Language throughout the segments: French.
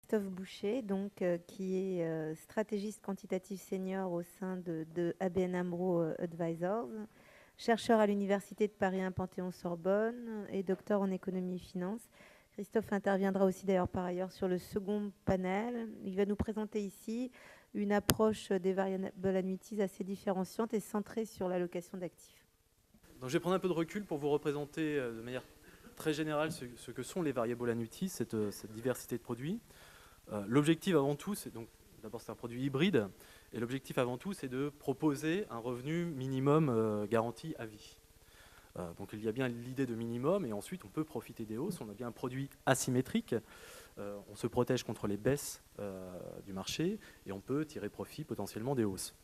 Christophe Boucher, qui est stratégiste quantitatif senior au sein de ABN AMRO Advisors, chercheur à l'Université de Paris 1 Panthéon-Sorbonne et docteur en économie et finance. Christophe interviendra aussi d'ailleurs par ailleurs sur le second panel. Il va nous présenter ici une approche des variable annuities assez différenciante et centrée sur l'allocation d'actifs. Donc, je vais prendre un peu de recul pour vous représenter de manière très générale ce que sont les variable annuities, cette diversité de produits. L'objectif avant tout, c'est donc d'abord c'est un produit hybride, et l'objectif avant tout, c'est de proposer un revenu minimum garanti à vie. Donc il y a bien l'idée de minimum, et ensuite on peut profiter des hausses. On a bien un produit asymétrique, on se protège contre les baisses du marché, et on peut tirer profit potentiellement des hausses.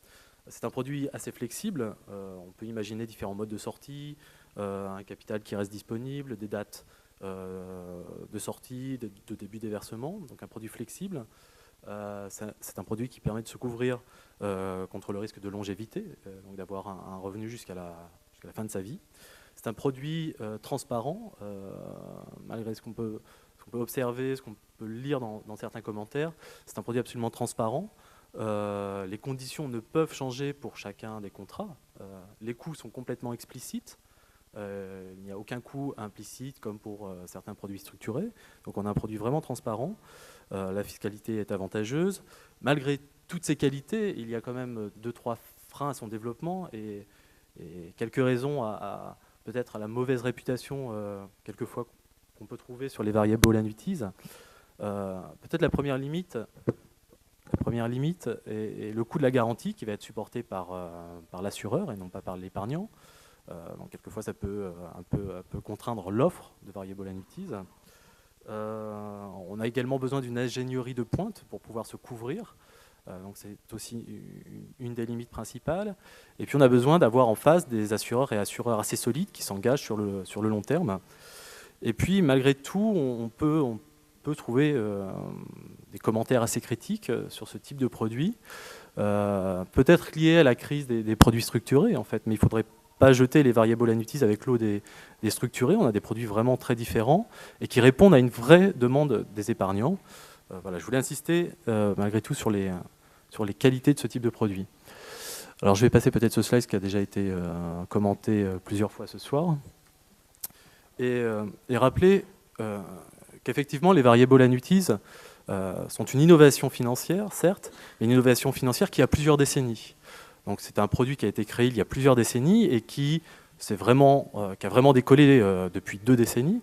C'est un produit assez flexible, on peut imaginer différents modes de sortie, un capital qui reste disponible, des dates de sortie, de début des versements, donc un produit flexible. C'est un produit qui permet de se couvrir contre le risque de longévité, donc d'avoir un revenu jusqu'à la fin de sa vie. C'est un produit transparent, malgré ce qu'on peut observer, ce qu'on peut lire dans certains commentaires. C'est un produit absolument transparent. Les conditions ne peuvent changer pour chacun des contrats. Les coûts sont complètement explicites. Il n'y a aucun coût implicite comme pour certains produits structurés. Donc on a un produit vraiment transparent. La fiscalité est avantageuse. Malgré toutes ces qualités, il y a quand même 2-3 freins à son développement et quelques raisons peut-être à la mauvaise réputation quelquefois qu'on peut trouver sur les variable annuities. Peut-être la première limite est le coût de la garantie qui va être supporté par l'assureur et non pas par l'épargnant. Donc quelquefois ça peut un peu contraindre l'offre de variable annuities. On a également besoin d'une ingénierie de pointe pour pouvoir se couvrir. Donc c'est aussi une des limites principales. Et puis on a besoin d'avoir en face des assureurs et assureurs assez solides qui s'engagent sur le long terme. Et puis malgré tout, on peut trouver des commentaires assez critiques sur ce type de produit, peut-être liés à la crise des produits structurés en fait, mais il faudrait pas jeter les variable annuities avec l'eau des structurés. On a des produits vraiment très différents et qui répondent à une vraie demande des épargnants. Voilà, je voulais insister malgré tout sur les qualités de ce type de produit. Alors je vais passer peut-être ce slide qui a déjà été commenté plusieurs fois ce soir et rappeler qu'effectivement les variable annuities sont une innovation financière, certes, mais une innovation financière qui a plusieurs décennies. Donc c'est un produit qui a été créé il y a plusieurs décennies et qui a vraiment décollé depuis 2 décennies,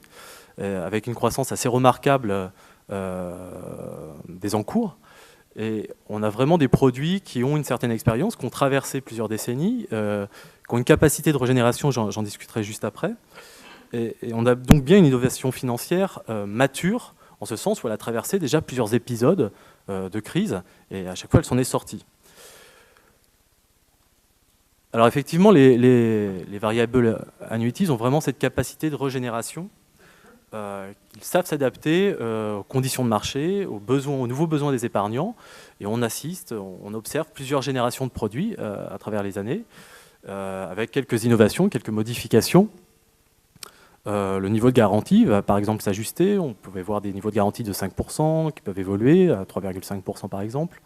avec une croissance assez remarquable des encours. Et on a vraiment des produits qui ont une certaine expérience, qui ont traversé plusieurs décennies, qui ont une capacité de régénération, j'en discuterai juste après. Et on a donc bien une innovation financière mature, en ce sens où elle a traversé déjà plusieurs épisodes de crise, et à chaque fois elle s'en est sortie. Alors effectivement, les variable annuities ont vraiment cette capacité de régénération. Ils savent s'adapter aux conditions de marché, aux nouveaux besoins des épargnants. Et on observe plusieurs générations de produits à travers les années, avec quelques innovations, quelques modifications. Le niveau de garantie va par exemple s'ajuster. On pouvait voir des niveaux de garantie de 5% qui peuvent évoluer à 3,5% par exemple.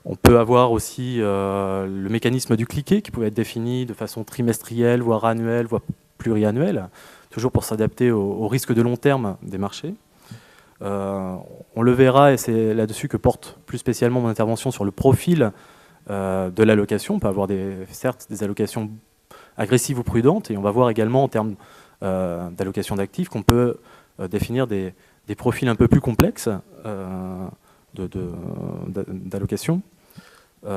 On peut avoir aussi le mécanisme du cliquet qui pouvait être défini de façon trimestrielle, voire annuelle, voire pluriannuelle, toujours pour s'adapter aux risques de long terme des marchés. On le verra, et c'est là-dessus que porte plus spécialement mon intervention sur le profil de l'allocation. On peut avoir certes des allocations agressives ou prudentes, et on va voir également en termes d'allocation d'actifs qu'on peut définir des profils un peu plus complexes d'allocation.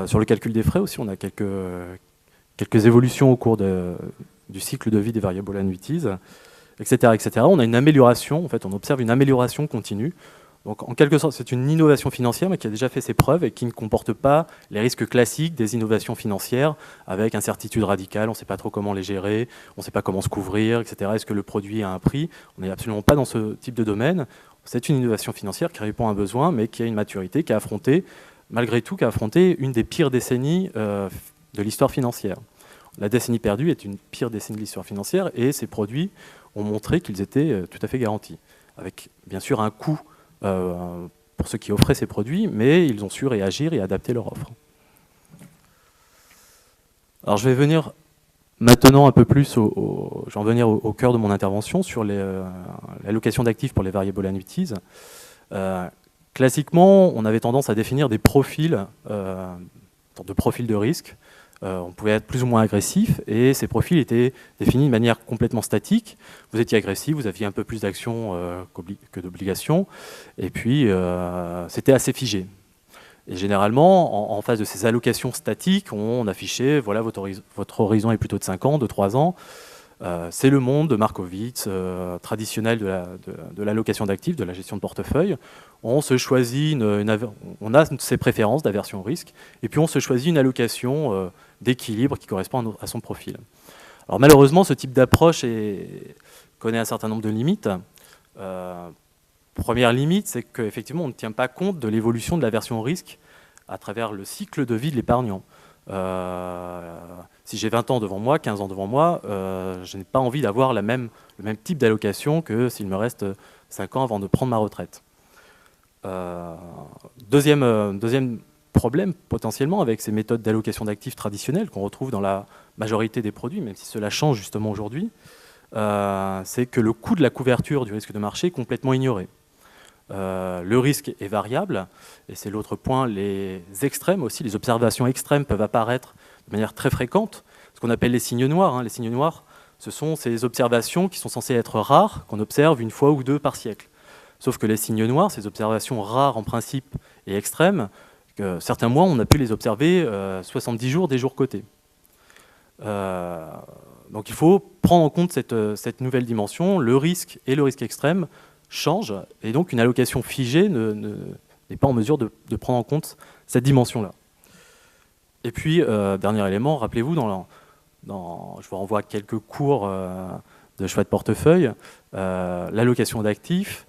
Sur le calcul des frais aussi, on a quelques évolutions au cours du cycle de vie des variable annuities, etc., etc. On a une amélioration, en fait, on observe une amélioration continue. Donc, en quelque sorte, c'est une innovation financière, mais qui a déjà fait ses preuves et qui ne comporte pas les risques classiques des innovations financières, avec incertitude radicale, on ne sait pas trop comment les gérer, on ne sait pas comment se couvrir, etc. Est-ce que le produit a un prix? On n'est absolument pas dans ce type de domaine. C'est une innovation financière qui répond à un besoin, mais qui a une maturité, qui a affronté, malgré tout, une des pires décennies de l'histoire financière. La décennie perdue est une pire décennie de l'histoire financière, et ces produits ont montré qu'ils étaient tout à fait garantis, avec bien sûr un coût pour ceux qui offraient ces produits, mais ils ont su réagir et adapter leur offre. Alors je vais venir maintenant un peu plus, je vais en venir au cœur de mon intervention sur l'allocation d'actifs pour les variable annuities. Classiquement, on avait tendance à définir des profils, de profils de risque. On pouvait être plus ou moins agressif, et ces profils étaient définis de manière complètement statique. Vous étiez agressif, vous aviez un peu plus d'actions que d'obligations, et puis c'était assez figé. Et généralement, en face de ces allocations statiques, on affichait, voilà, votre horizon est plutôt de 5 ans, de 3 ans. C'est le monde de Markowitz, traditionnel de l'allocation d'actifs, de la gestion de portefeuille. On se choisit, on a ses préférences d'aversion au risque, et puis on se choisit une allocation d'équilibre qui correspond à son profil. Alors malheureusement, ce type d'approche connaît un certain nombre de limites. Première limite, c'est qu'effectivement, on ne tient pas compte de l'évolution de l'aversion au risque à travers le cycle de vie de l'épargnant. Si j'ai 20 ans devant moi, 15 ans devant moi, je n'ai pas envie d'avoir le même type d'allocation que s'il me reste 5 ans avant de prendre ma retraite. Deuxième problème potentiellement avec ces méthodes d'allocation d'actifs traditionnelles qu'on retrouve dans la majorité des produits, même si cela change justement aujourd'hui, c'est que le coût de la couverture du risque de marché est complètement ignoré. Le risque est variable, et c'est l'autre point, les extrêmes aussi, les observations extrêmes peuvent apparaître de manière très fréquente, ce qu'on appelle les signes noirs. Les signes noirs, ce sont ces observations qui sont censées être rares, qu'on observe une fois ou deux par siècle. Sauf que les signes noirs, ces observations rares en principe et extrêmes, certains mois, on a pu les observer 70 jours des jours cotés. Donc il faut prendre en compte cette nouvelle dimension. Le risque et le risque extrême changent, et donc une allocation figée n'est pas en mesure de prendre en compte cette dimension-là. Et puis, dernier élément, rappelez-vous, je vous renvoie à quelques cours de choix de portefeuille, l'allocation d'actifs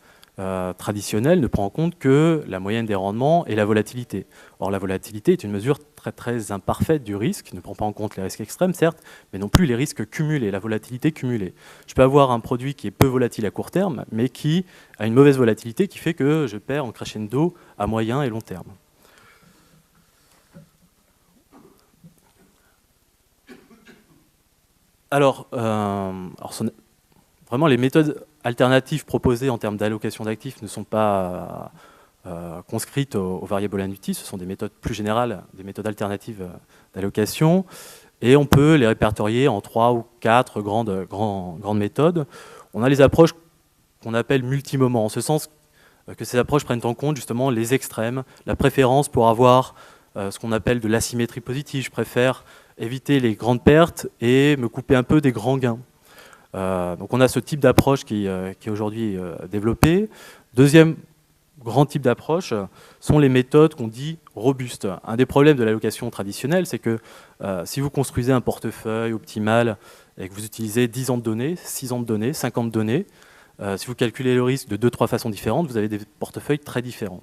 traditionnelle ne prend en compte que la moyenne des rendements et la volatilité. Or, la volatilité est une mesure très très imparfaite du risque, ne prend pas en compte les risques extrêmes, certes, mais non plus les risques cumulés, la volatilité cumulée. Je peux avoir un produit qui est peu volatile à court terme, mais qui a une mauvaise volatilité qui fait que je perds en crescendo à moyen et long terme. Alors vraiment, les méthodes alternatives proposées en termes d'allocation d'actifs ne sont pas conscrites aux variable annuities, ce sont des méthodes plus générales, des méthodes alternatives d'allocation, et on peut les répertorier en 3 ou 4 grandes méthodes. On a les approches qu'on appelle multimoments, en ce sens que ces approches prennent en compte justement les extrêmes, la préférence pour avoir ce qu'on appelle de l'asymétrie positive. Je préfère éviter les grandes pertes et me couper un peu des grands gains. Donc on a ce type d'approche qui est aujourd'hui développée. Deuxième grand type d'approche sont les méthodes qu'on dit robustes. Un des problèmes de l'allocation traditionnelle, c'est que si vous construisez un portefeuille optimal et que vous utilisez 10 ans de données, 6 ans de données, 5 ans de données, si vous calculez le risque de 2-3 façons différentes, vous avez des portefeuilles très différents.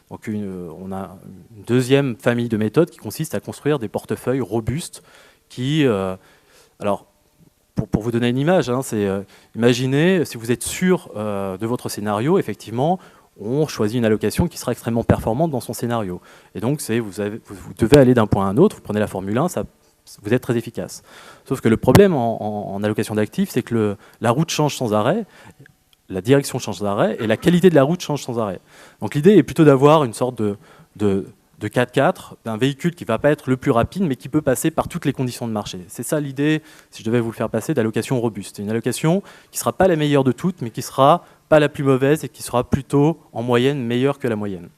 Donc on a une deuxième famille de méthodes qui consiste à construire des portefeuilles robustes qui... alors, pour vous donner une image, imaginez, si vous êtes sûr de votre scénario, effectivement, on choisit une allocation qui sera extrêmement performante dans son scénario. Et donc, vous devez aller d'un point à un autre, vous prenez la Formule 1, vous êtes très efficace. Sauf que le problème en allocation d'actifs, c'est que la route change sans arrêt, la direction change sans arrêt, et la qualité de la route change sans arrêt. Donc l'idée est plutôt d'avoir une sorte de 4x4, d'un véhicule qui ne va pas être le plus rapide, mais qui peut passer par toutes les conditions de marché. C'est ça l'idée, si je devais vous le faire passer, d'allocation robuste. C'est une allocation qui ne sera pas la meilleure de toutes, mais qui ne sera pas la plus mauvaise et qui sera plutôt, en moyenne, meilleure que la moyenne.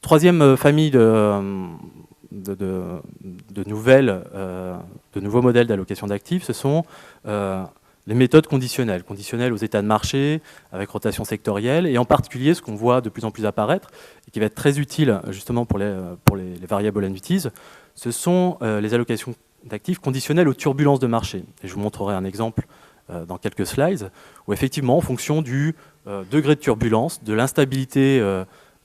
Troisième famille de nouveaux modèles d'allocation d'actifs, ce sont les méthodes conditionnelles aux états de marché, avec rotation sectorielle, et en particulier ce qu'on voit de plus en plus apparaître, et qui va être très utile justement pour les variable annuities, ce sont les allocations d'actifs conditionnelles aux turbulences de marché. Et je vous montrerai un exemple dans quelques slides, où effectivement, en fonction du degré de turbulence, de l'instabilité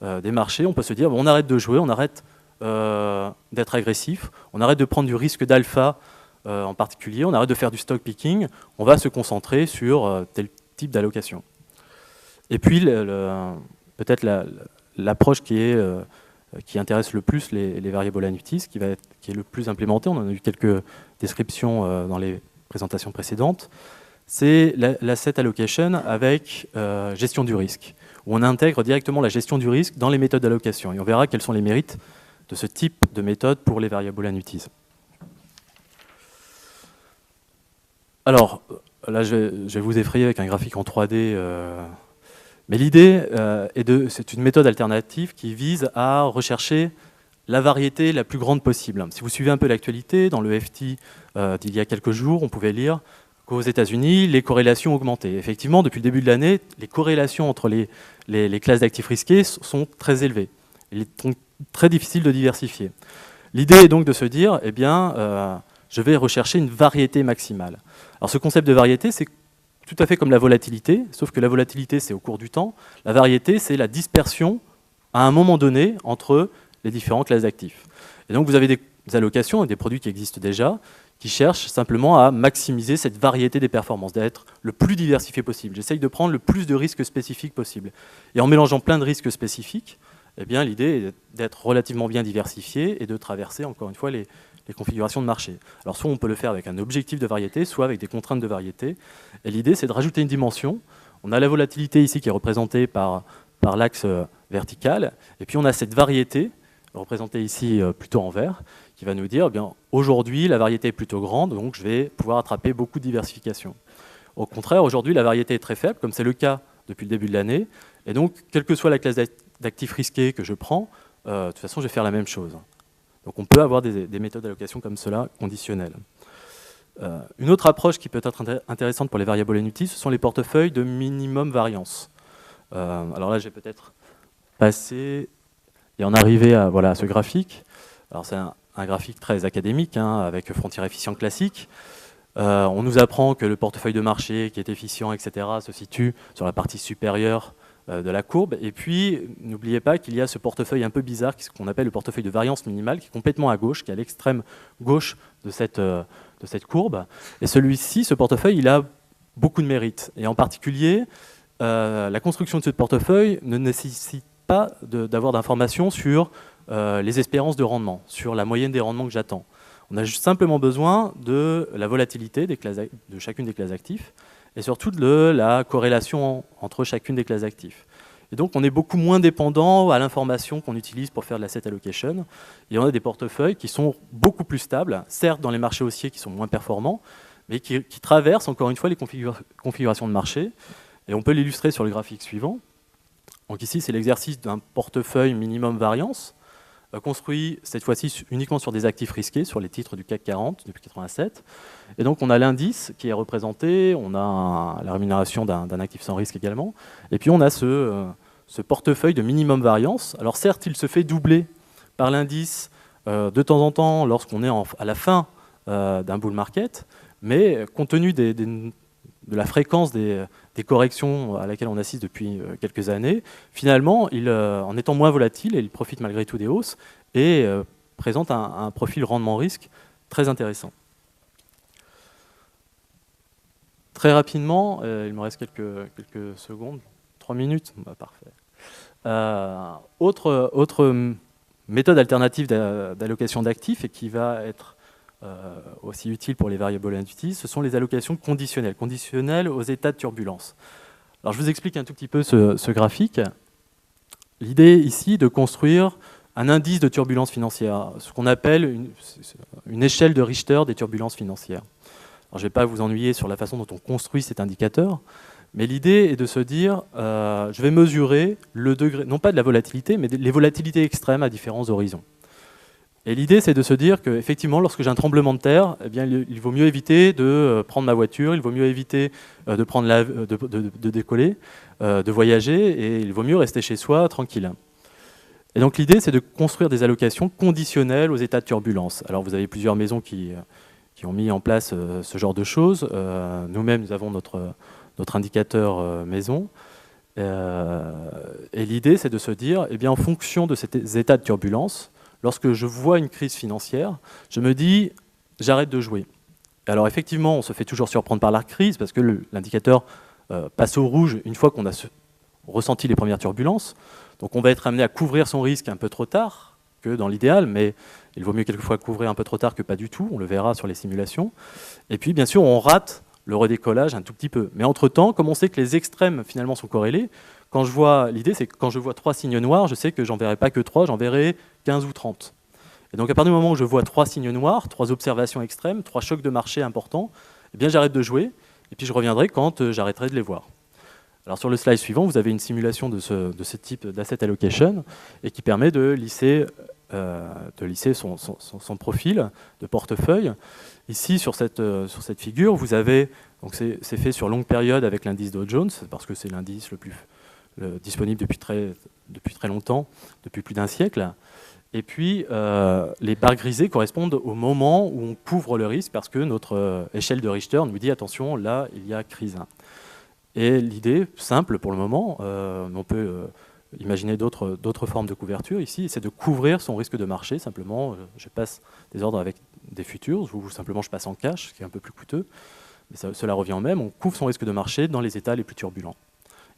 des marchés, on peut se dire, bon, on arrête de jouer, on arrête d'être agressif, on arrête de prendre du risque d'alpha en particulier, on arrête de faire du stock picking, on va se concentrer sur tel type d'allocation. Et puis, peut-être l'approche qui intéresse le plus les variable annuities, qui est le plus implémenté, on en a eu quelques descriptions dans les présentations précédentes, c'est l'asset allocation avec gestion du risque, où on intègre directement la gestion du risque dans les méthodes d'allocation. Et on verra quels sont les mérites de ce type de méthode pour les variable annuities. Alors, là, je vais vous effrayer avec un graphique en 3D. Mais l'idée, c'est une méthode alternative qui vise à rechercher la variété la plus grande possible. Si vous suivez un peu l'actualité, dans le FT d'il y a quelques jours, on pouvait lire qu'aux États-Unis, les corrélations augmentaient. Effectivement, depuis le début de l'année, les corrélations entre les classes d'actifs risqués sont très élevées. Il est donc très difficile de diversifier. L'idée est donc de se dire, eh bien, je vais rechercher une variété maximale. Alors ce concept de variété, c'est tout à fait comme la volatilité, sauf que la volatilité, c'est au cours du temps. La variété, c'est la dispersion à un moment donné entre les différentes classes d'actifs. Et donc vous avez des allocations et des produits qui existent déjà, qui cherchent simplement à maximiser cette variété des performances, d'être le plus diversifié possible. J'essaye de prendre le plus de risques spécifiques possible. Et en mélangeant plein de risques spécifiques, eh bien, l'idée est d'être relativement bien diversifié et de traverser, encore une fois, les configurations de marché. Alors, soit on peut le faire avec un objectif de variété, soit avec des contraintes de variété. Et l'idée, c'est de rajouter une dimension. On a la volatilité ici qui est représentée par l'axe vertical. Et puis, on a cette variété, représentée ici plutôt en vert, qui va nous dire, eh bien, aujourd'hui, la variété est plutôt grande, donc je vais pouvoir attraper beaucoup de diversification. Au contraire, aujourd'hui, la variété est très faible, comme c'est le cas depuis le début de l'année. Et donc, quelle que soit la classe d'actifs risqués que je prends, de toute façon, je vais faire la même chose. Donc on peut avoir des méthodes d'allocation comme cela, conditionnelles. Une autre approche qui peut être intéressante pour les variables annuities, ce sont les portefeuilles de minimum variance. Alors là, j'ai peut-être passé et en arrivé à ce graphique. Alors c'est un graphique très académique, hein, avec frontière efficient classique. On nous apprend que le portefeuille de marché qui est efficient, etc., se situe sur la partie supérieure de la courbe. Et puis, n'oubliez pas qu'il y a ce portefeuille un peu bizarre, qu'on appelle le portefeuille de variance minimale, qui est complètement à gauche, qui est à l'extrême gauche de cette courbe. Et celui-ci, ce portefeuille, il a beaucoup de mérites. Et en particulier, la construction de ce portefeuille ne nécessite pas d'avoir d'informations sur les espérances de rendement, sur la moyenne des rendements que j'attends. On a juste simplement besoin de la volatilité de chacune des classes d'actifs, et surtout de la corrélation entre chacune des classes d'actifs. Et donc on est beaucoup moins dépendant à l'information qu'on utilise pour faire de l'asset allocation. Et on a des portefeuilles qui sont beaucoup plus stables, certes dans les marchés haussiers qui sont moins performants, mais qui traversent encore une fois les configurations de marché. Et on peut l'illustrer sur le graphique suivant. Donc ici c'est l'exercice d'un portefeuille minimum variance, construit cette fois-ci uniquement sur des actifs risqués, sur les titres du CAC 40 depuis 87. Et donc on a l'indice qui est représenté, on a la rémunération d'un actif sans risque également, et puis on a ce portefeuille de minimum variance. Alors certes, il se fait doubler par l'indice de temps en temps lorsqu'on est à la fin d'un bull market, mais compte tenu de la fréquence des corrections à laquelle on assiste depuis quelques années, finalement, en étant moins volatile, il profite malgré tout des hausses et présente un profil rendement-risque très intéressant. Très rapidement, il me reste quelques secondes, 3 minutes, bah, parfait. Autre méthode alternative d'allocation d'actifs et qui va être aussi utile pour les variable annuities, ce sont les allocations conditionnelles aux états de turbulence. Alors je vous explique un tout petit peu ce graphique. L'idée ici de construire un indice de turbulence financière, ce qu'on appelle une échelle de Richter des turbulences financières. Alors, je ne vais pas vous ennuyer sur la façon dont on construit cet indicateur, mais l'idée est de se dire, je vais mesurer le degré, non pas de la volatilité, mais les volatilités extrêmes à différents horizons. Et l'idée, c'est de se dire qu'effectivement, lorsque j'ai un tremblement de terre, eh bien, il vaut mieux éviter de prendre ma voiture, il vaut mieux éviter de décoller, de voyager, et il vaut mieux rester chez soi tranquille. Et donc l'idée, c'est de construire des allocations conditionnelles aux états de turbulence. Alors vous avez plusieurs maisons qui ont mis en place ce genre de choses. Nous-mêmes, nous avons notre indicateur maison. Et l'idée, c'est de se dire, eh bien, en fonction de ces états de turbulence, lorsque je vois une crise financière, je me dis, j'arrête de jouer. Alors effectivement, on se fait toujours surprendre par la crise, parce que l'indicateur passe au rouge une fois qu'on a ressenti les premières turbulences. Donc on va être amené à couvrir son risque un peu trop tard que dans l'idéal, mais il vaut mieux quelquefois couvrir un peu trop tard que pas du tout, on le verra sur les simulations. Et puis bien sûr, on rate le redécollage un tout petit peu. Mais entre-temps, comme on sait que les extrêmes finalement sont corrélés, l'idée c'est que quand je vois 3 signes noirs, je sais que j'en verrai pas que 3, j'en verrai 15 ou 30. Et donc à partir du moment où je vois 3 signes noirs, 3 observations extrêmes, 3 chocs de marché importants, eh bien j'arrête de jouer, et puis je reviendrai quand j'arrêterai de les voir. Alors sur le slide suivant, vous avez une simulation de ce type d'asset allocation, et qui permet de lisser son profil de portefeuille. Ici, sur cette figure, vous avez, donc c'est fait sur longue période avec l'indice Dow Jones, parce que c'est l'indice le plus disponible depuis très longtemps, depuis plus d'un siècle. Et puis, les barres grisées correspondent au moment où on couvre le risque, parce que notre échelle de Richter nous dit, attention, là, il y a crise. Et l'idée, simple pour le moment, on peut imaginer d'autres formes de couverture ici, c'est de couvrir son risque de marché. Simplement, je passe des ordres avec des futures, ou simplement je passe en cash, ce qui est un peu plus coûteux. Mais cela revient au même, on couvre son risque de marché dans les états les plus turbulents.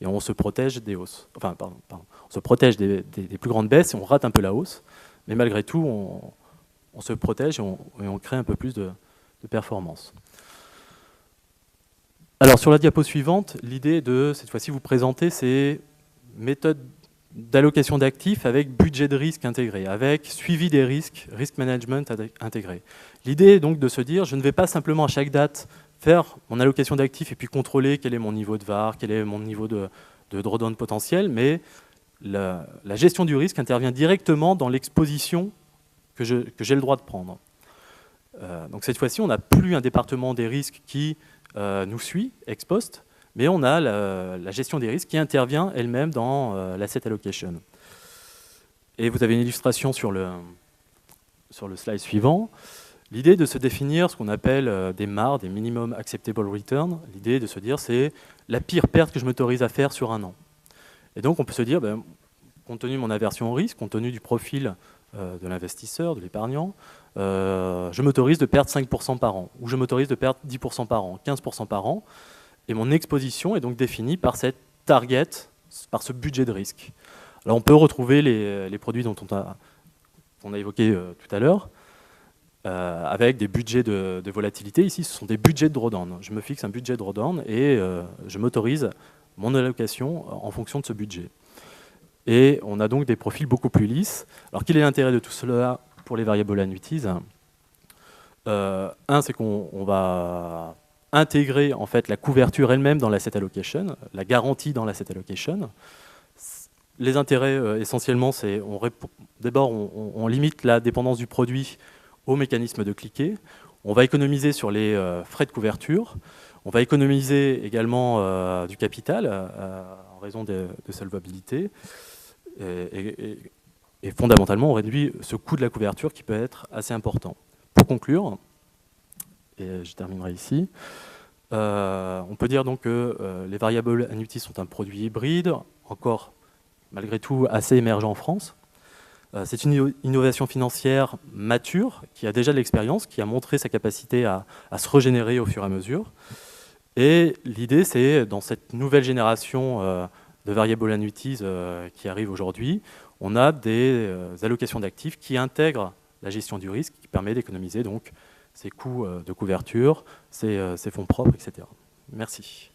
Et on se protège des hausses. Enfin, pardon, on se protège des plus grandes baisses et on rate un peu la hausse. Mais malgré tout, on se protège et on crée un peu plus de performance. Alors sur la diapo suivante, l'idée de cette fois-ci vous présenter ces méthodes d'allocation d'actifs avec budget de risque intégré, avec suivi des risques, risk management intégré. L'idée est donc de se dire, je ne vais pas simplement à chaque date faire mon allocation d'actifs et puis contrôler quel est mon niveau de VaR, quel est mon niveau de drawdown potentiel, mais la gestion du risque intervient directement dans l'exposition que j'ai le droit de prendre. Donc cette fois-ci, on n'a plus un département des risques qui nous suit ex post, mais on a la gestion des risques qui intervient elle-même dans l'asset allocation. Et vous avez une illustration sur le slide suivant. L'idée de se définir ce qu'on appelle des MAR, des Minimum Acceptable Return, l'idée de se dire c'est la pire perte que je m'autorise à faire sur un an. Et donc on peut se dire, compte tenu de mon aversion au risque, compte tenu du profil de l'investisseur, de l'épargnant, je m'autorise de perdre 5% par an, ou je m'autorise de perdre 10% par an, 15% par an, et mon exposition est donc définie par cette target, par ce budget de risque. Alors on peut retrouver les produits dont on a évoqué tout à l'heure, avec des budgets de volatilité. Ici, ce sont des budgets de drawdown. Je me fixe un budget de drawdown et je m'autorise mon allocation en fonction de ce budget. Et on a donc des profils beaucoup plus lisses. Alors quel est l'intérêt de tout cela pour les variable annuities? Un, c'est qu'on va intégrer en fait la couverture elle-même dans l'asset allocation, la garantie dans l'asset allocation. Les intérêts essentiellement, c'est d'abord on limite la dépendance du produit au mécanisme de cliquet. On va économiser sur les frais de couverture. On va économiser également du capital en raison de solvabilité. Et fondamentalement, on réduit ce coût de la couverture qui peut être assez important. Pour conclure, et je terminerai ici, on peut dire donc que les variable annuities sont un produit hybride, encore malgré tout assez émergent en France. C'est une innovation financière mature, qui a déjà de l'expérience, qui a montré sa capacité à se régénérer au fur et à mesure. Et l'idée, c'est dans cette nouvelle génération de variable annuities qui arrive aujourd'hui, on a des allocations d'actifs qui intègrent la gestion du risque, qui permet d'économiser donc ces coûts de couverture, ces fonds propres, etc. Merci.